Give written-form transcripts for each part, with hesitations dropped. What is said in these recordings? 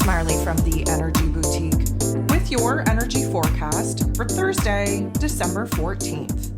Marley from the Energy Boutique with your energy forecast for Thursday, December 14th.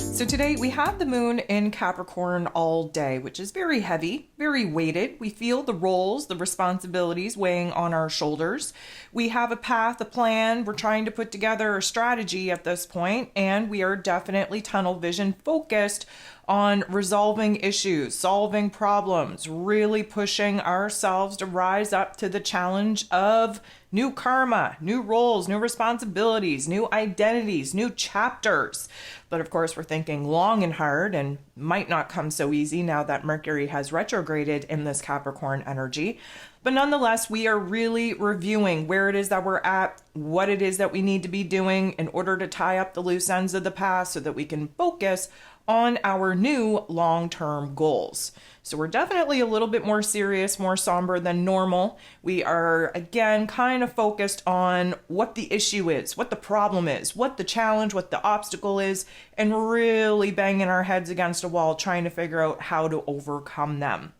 So today we have the moon in Capricorn all day, which is very heavy, very weighted. We feel the roles, the responsibilities weighing on our shoulders. We have a path, a plan. We're trying to put together a strategy at this point, and we are definitely tunnel vision focused on resolving issues, solving problems, really pushing ourselves to rise up to the challenge of new karma, new roles, new responsibilities, new identities, new chapters. But of course, we're thinking long and hard and might not come so easy now that Mercury has retrograded in this Capricorn energy. But nonetheless, we are really reviewing where it is that we're at, what it is that we need to be doing in order to tie up the loose ends of the past so that we can focus on our new long-term goals. So we're definitely a little bit more serious, more somber than normal. We are, again, kind of focused on what the issue is, what the problem is, what the challenge, what the obstacle is, and really banging our heads against a wall trying to figure out how to overcome them.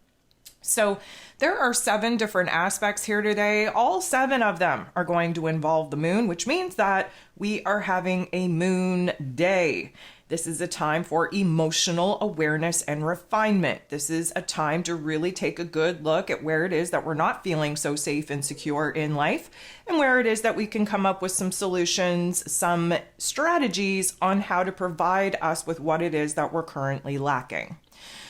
So there are 7 different aspects here today. All 7 of them are going to involve the moon, which means that we are having a moon day. This is a time for emotional awareness and refinement. This is a time to really take a good look at where it is that we're not feeling so safe and secure in life, and where it is that we can come up with some solutions, some strategies on how to provide us with what it is that we're currently lacking.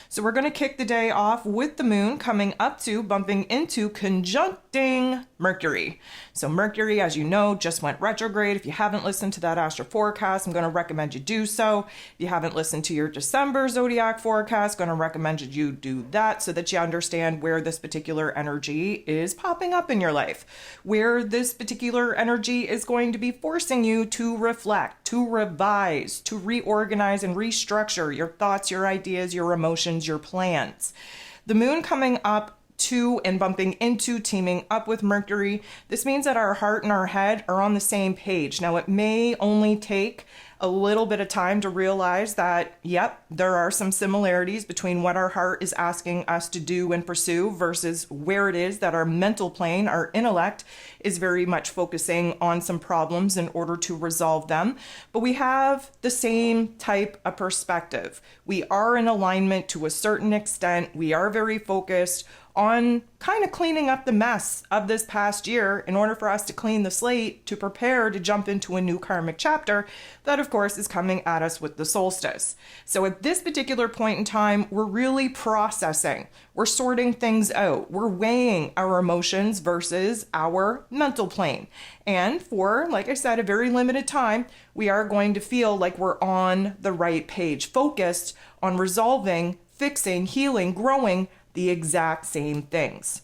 So we're going to kick the day off with the moon coming up to, bumping into, conjuncting Mercury. So Mercury, as you know, just went retrograde. If you haven't listened to that astro forecast, I'm going to recommend you do so. If you haven't listened to your December zodiac forecast, I'm going to recommend you do that so that you understand where this particular energy is popping up in your life, where this particular energy is going to be forcing you to reflect, to revise, to reorganize and restructure your thoughts, your ideas, your emotions, your plans. The moon coming up to and bumping into, teaming up with Mercury. This means that our heart and our head are on the same page. Now, it may only take a little bit of time to realize that, yep, there are some similarities between what our heart is asking us to do and pursue versus where it is that our mental plane, our intellect, is very much focusing on some problems in order to resolve them. But we have the same type of perspective. We are in alignment to a certain extent. We are very focused on kind of cleaning up the mess of this past year in order for us to clean the slate to prepare to jump into a new karmic chapter that, of course, is coming at us with the solstice. So at this particular point in time, we're really processing. We're sorting things out. We're weighing our emotions versus our mental plane. And for, like I said, a very limited time, we are going to feel like we're on the right page, focused on resolving, fixing, healing, growing the exact same things.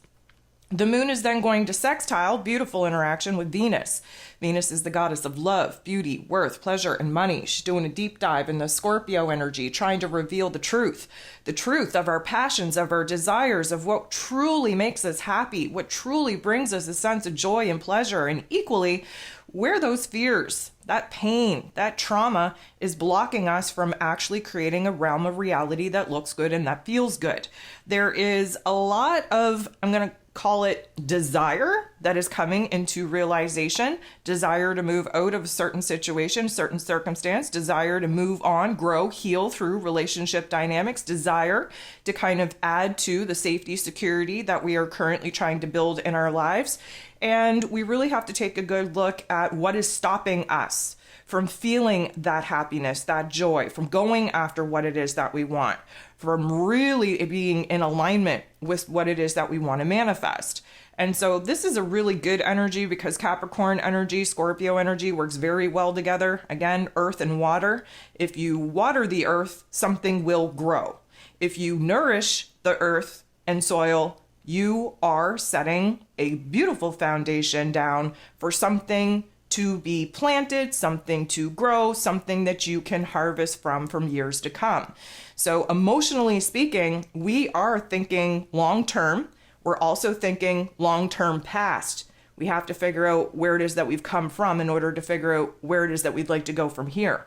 The moon is then going to sextile, beautiful interaction with Venus. Venus is the goddess of love, beauty, worth, pleasure, and money. She's doing a deep dive in the Scorpio energy, trying to reveal the truth of our passions, of our desires, of what truly makes us happy, what truly brings us a sense of joy and pleasure, and equally, where those fears, that pain, that trauma is blocking us from actually creating a realm of reality that looks good and that feels good. There is a lot of, I'm going to call it desire that is coming into realization, desire to move out of a certain situation, certain circumstance, desire to move on, grow, heal through relationship dynamics, desire to kind of add to the safety, security that we are currently trying to build in our lives. And we really have to take a good look at what is stopping us from feeling that happiness, that joy, from going after what it is that we want, from really being in alignment with what it is that we want to manifest. And so this is a really good energy because Capricorn energy, Scorpio energy works very well together. Again, earth and water. If you water the earth, something will grow. If you nourish the earth and soil, you are setting a beautiful foundation down for something to be planted, something to grow, something that you can harvest from years to come. So emotionally speaking, we are thinking long term. We're also thinking long term past. We have to figure out where it is that we've come from in order to figure out where it is that we'd like to go from here.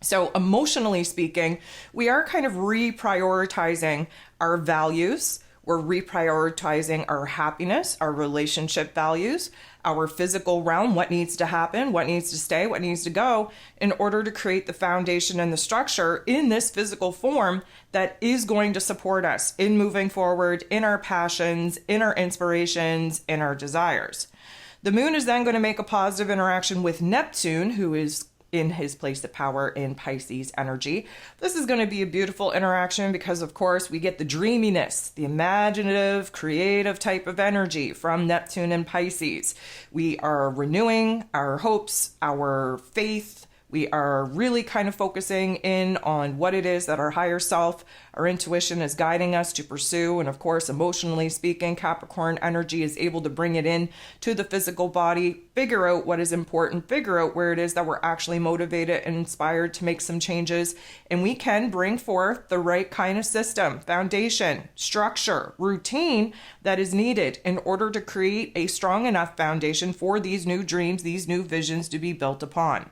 So emotionally speaking, we are kind of reprioritizing our values. We're reprioritizing our happiness, our relationship values, our physical realm, what needs to happen, what needs to stay, what needs to go, in order to create the foundation and the structure in this physical form that is going to support us in moving forward, in our passions, in our inspirations, in our desires. The moon is then going to make a positive interaction with Neptune, who is in his place of power in Pisces energy. This is going to be a beautiful interaction because, of course, we get the dreaminess, the imaginative, creative type of energy from Neptune and Pisces. We are renewing our hopes, our faith. We are really kind of focusing in on what it is that our higher self, our intuition is guiding us to pursue. And of course, emotionally speaking, Capricorn energy is able to bring it in to the physical body, figure out what is important, figure out where it is that we're actually motivated and inspired to make some changes. And we can bring forth the right kind of system, foundation, structure, routine that is needed in order to create a strong enough foundation for these new dreams, these new visions to be built upon.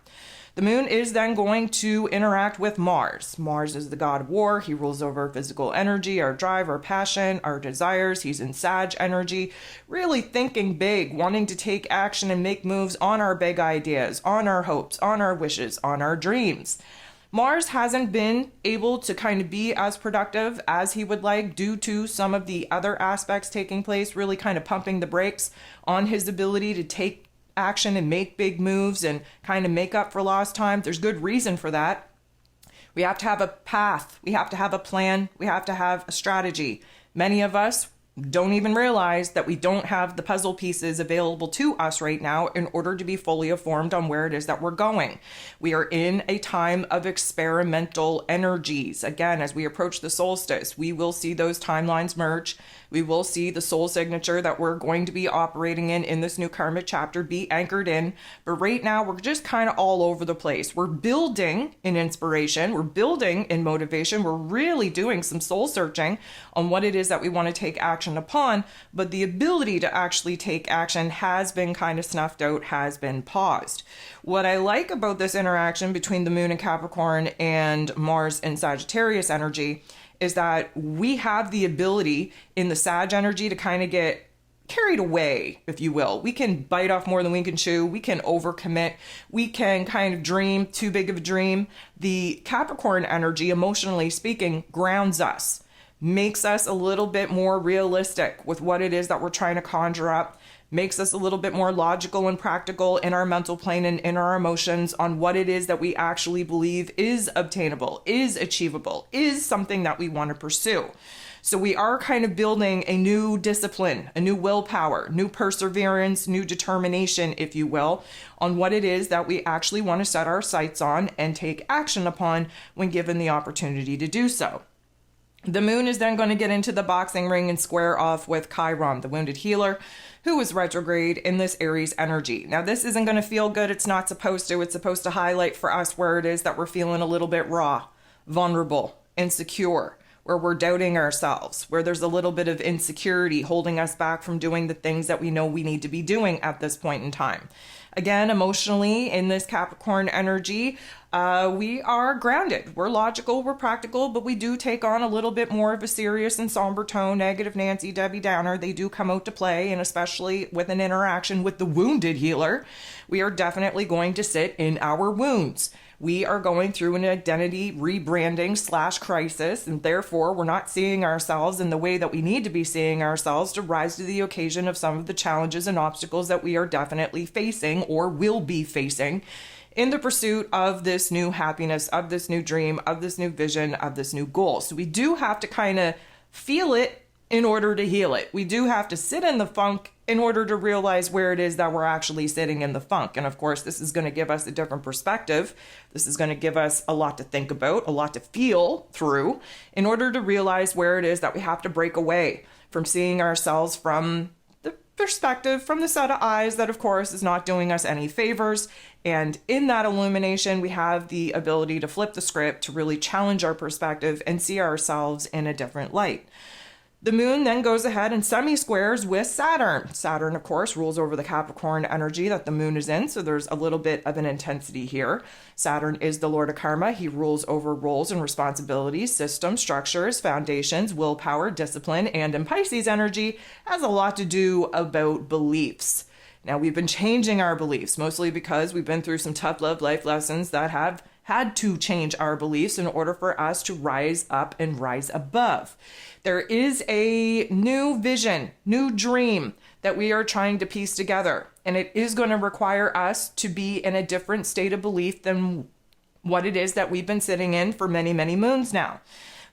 The moon is then going to interact with Mars. Mars is the god of war. He rules over physical energy, our drive, our passion, our desires. He's in Sag energy, really thinking big, wanting to take action and make moves on our big ideas, on our hopes, on our wishes, on our dreams. Mars hasn't been able to kind of be as productive as he would like due to some of the other aspects taking place, really kind of pumping the brakes on his ability to take action and make big moves and kind of make up for lost time. There's good reason for that. We have to have a path. We have to have a plan. We have to have a strategy. Many of us don't even realize that we don't have the puzzle pieces available to us right now in order to be fully informed on where it is that we're going. We are in a time of experimental energies. Again, as we approach the solstice, we will see those timelines merge. We will see the soul signature that we're going to be operating in this new karmic chapter be anchored in. But right now, we're just kind of all over the place. We're building in inspiration. We're building in motivation. We're really doing some soul searching on what it is that we want to take action upon. But the ability to actually take action has been kind of snuffed out, has been paused. What I like about this interaction between the moon in Capricorn and Mars in Sagittarius energy is that we have the ability in the Sag energy to kind of get carried away, if you will. We can bite off more than we can chew. We can overcommit. We can kind of dream too big of a dream. The Capricorn energy, emotionally speaking, grounds us, makes us a little bit more realistic with what it is that we're trying to conjure up, makes us a little bit more logical and practical in our mental plane and in our emotions on what it is that we actually believe is obtainable, is achievable, is something that we want to pursue. So we are kind of building a new discipline, a new willpower, new perseverance, new determination, if you will, on what it is that we actually want to set our sights on and take action upon when given the opportunity to do so. The moon is then going to get into the boxing ring and square off with Chiron, the wounded healer, who is retrograde in this Aries energy. Now, this isn't going to feel good. It's not supposed to. It's supposed to highlight for us where it is that we're feeling a little bit raw, vulnerable, insecure, where we're doubting ourselves, where there's a little bit of insecurity holding us back from doing the things that we know we need to be doing at this point in time. Again, emotionally, in this Capricorn energy, we are grounded. We're logical, we're practical, but we do take on a little bit more of a serious and somber tone. Negative Nancy, Debbie Downer, they do come out to play, and especially with an interaction with the wounded healer, we are definitely going to sit in our wounds. We are going through an identity rebranding / crisis, and therefore we're not seeing ourselves in the way that we need to be seeing ourselves to rise to the occasion of some of the challenges and obstacles that we are definitely facing or will be facing in the pursuit of this new happiness, of this new dream, of this new vision, of this new goal. So we do have to kind of feel it in order to heal it. We do have to sit in the funk in order to realize where it is that we're actually sitting in the funk. And of course, this is going to give us a different perspective. This is going to give us a lot to think about, a lot to feel through in order to realize where it is that we have to break away from seeing ourselves from the perspective, from the set of eyes that of course is not doing us any favors. And in that illumination, we have the ability to flip the script, to really challenge our perspective and see ourselves in a different light. The moon then goes ahead and semi-squares with Saturn. Saturn, of course, rules over the Capricorn energy that the moon is in, so there's a little bit of an intensity here. Saturn is the Lord of Karma. He rules over roles and responsibilities, systems, structures, foundations, willpower, discipline, and in Pisces energy has a lot to do about beliefs. Now, we've been changing our beliefs, mostly because we've been through some tough love life lessons that have had to change our beliefs in order for us to rise up and rise above. There is a new vision, new dream that we are trying to piece together, and it is going to require us to be in a different state of belief than what it is that we've been sitting in for many, many moons now.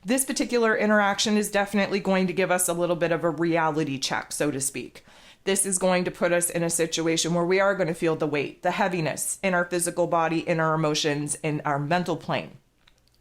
This particular interaction is definitely going to give us a little bit of a reality check, so to speak. This is going to put us in a situation where we are going to feel the weight, the heaviness in our physical body, in our emotions, in our mental plane.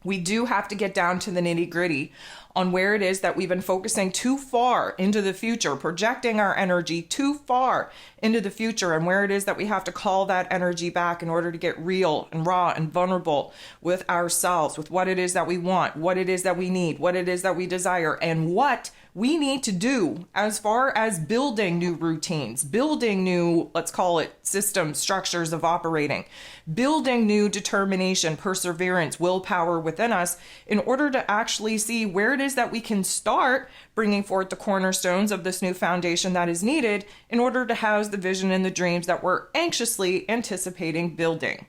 We do have to get down to the nitty-gritty on where it is that we've been focusing too far into the future, projecting our energy too far into the future, and where it is that we have to call that energy back in order to get real and raw and vulnerable with ourselves, with what it is that we want, what it is that we need, what it is that we desire, and what we need to do as far as building new routines, building new, let's call it systems, structures of operating, building new determination, perseverance, willpower within us in order to actually see where it is that we can start bringing forth the cornerstones of this new foundation that is needed in order to house the vision and the dreams that we're anxiously anticipating building.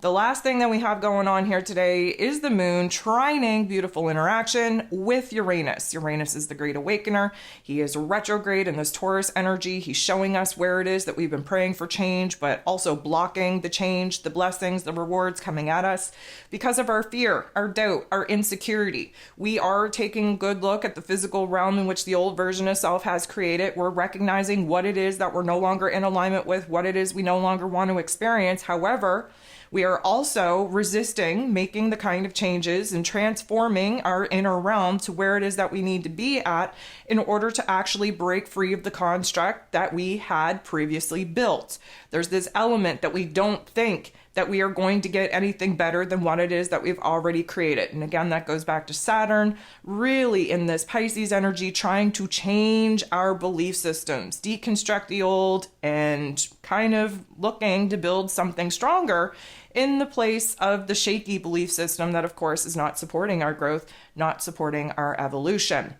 The last thing that we have going on here today is the moon trining beautiful interaction with Uranus. Uranus is the great awakener. He is retrograde in this Taurus energy. He's showing us where it is that we've been praying for change, but also blocking the change, the blessings, the rewards coming at us because of our fear, our doubt, our insecurity. We are taking a good look at the physical realm in which the old version of self has created. We're recognizing what it is that we're no longer in alignment with, what it is we no longer want to experience. However, we are also resisting making the kind of changes and transforming our inner realm to where it is that we need to be at in order to actually break free of the construct that we had previously built. There's this element that we don't think that we are going to get anything better than what it is that we've already created. And again, that goes back to Saturn, really in this Pisces energy, trying to change our belief systems, deconstruct the old, and kind of looking to build something stronger in the place of the shaky belief system that, of course, is not supporting our growth, not supporting our evolution.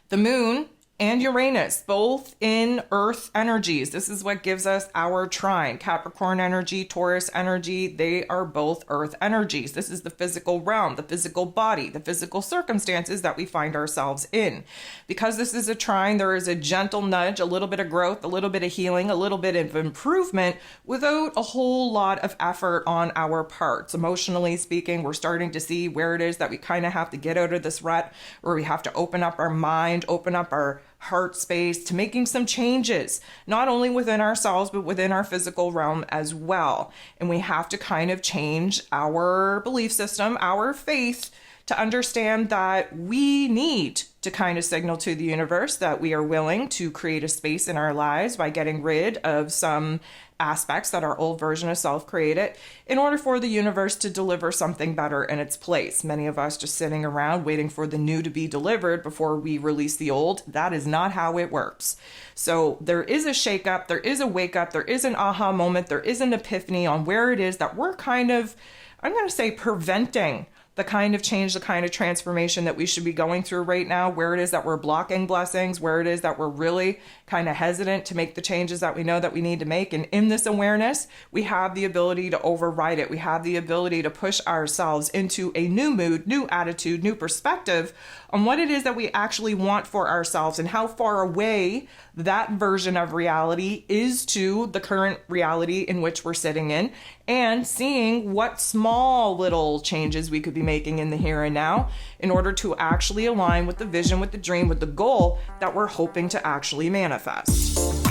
The moon and Uranus, both in Earth energies. This is what gives us our trine. Capricorn energy, Taurus energy, they are both Earth energies. This is the physical realm, the physical body, the physical circumstances that we find ourselves in. Because this is a trine, there is a gentle nudge, a little bit of growth, a little bit of healing, a little bit of improvement without a whole lot of effort on our parts. Emotionally speaking, we're starting to see where it is that we kind of have to get out of this rut, where we have to open up our mind, open up our heart space to making some changes, not only within ourselves, but within our physical realm as well. And we have to kind of change our belief system, our faith, to understand that we need to kind of signal to the universe that we are willing to create a space in our lives by getting rid of some aspects that our old version of self created in order for the universe to deliver something better in its place. Many of us just sitting around waiting for the new to be delivered before we release the old. That is not how it works. So there is a shakeup, there is a wake up, there is an aha moment, there is an epiphany on where it is that we're kind of, I'm going to say, preventing the kind of change, the kind of transformation that we should be going through right now, where it is that we're blocking blessings, where it is that we're really kind of hesitant to make the changes that we know that we need to make. And in this awareness, we have the ability to override it. We have the ability to push ourselves into a new mood, new attitude, new perspective on what it is that we actually want for ourselves and how far away that version of reality is to the current reality in which we're sitting in, and seeing what small little changes we could be making in the here and now in order to actually align with the vision, with the dream, with the goal that we're hoping to actually manifest.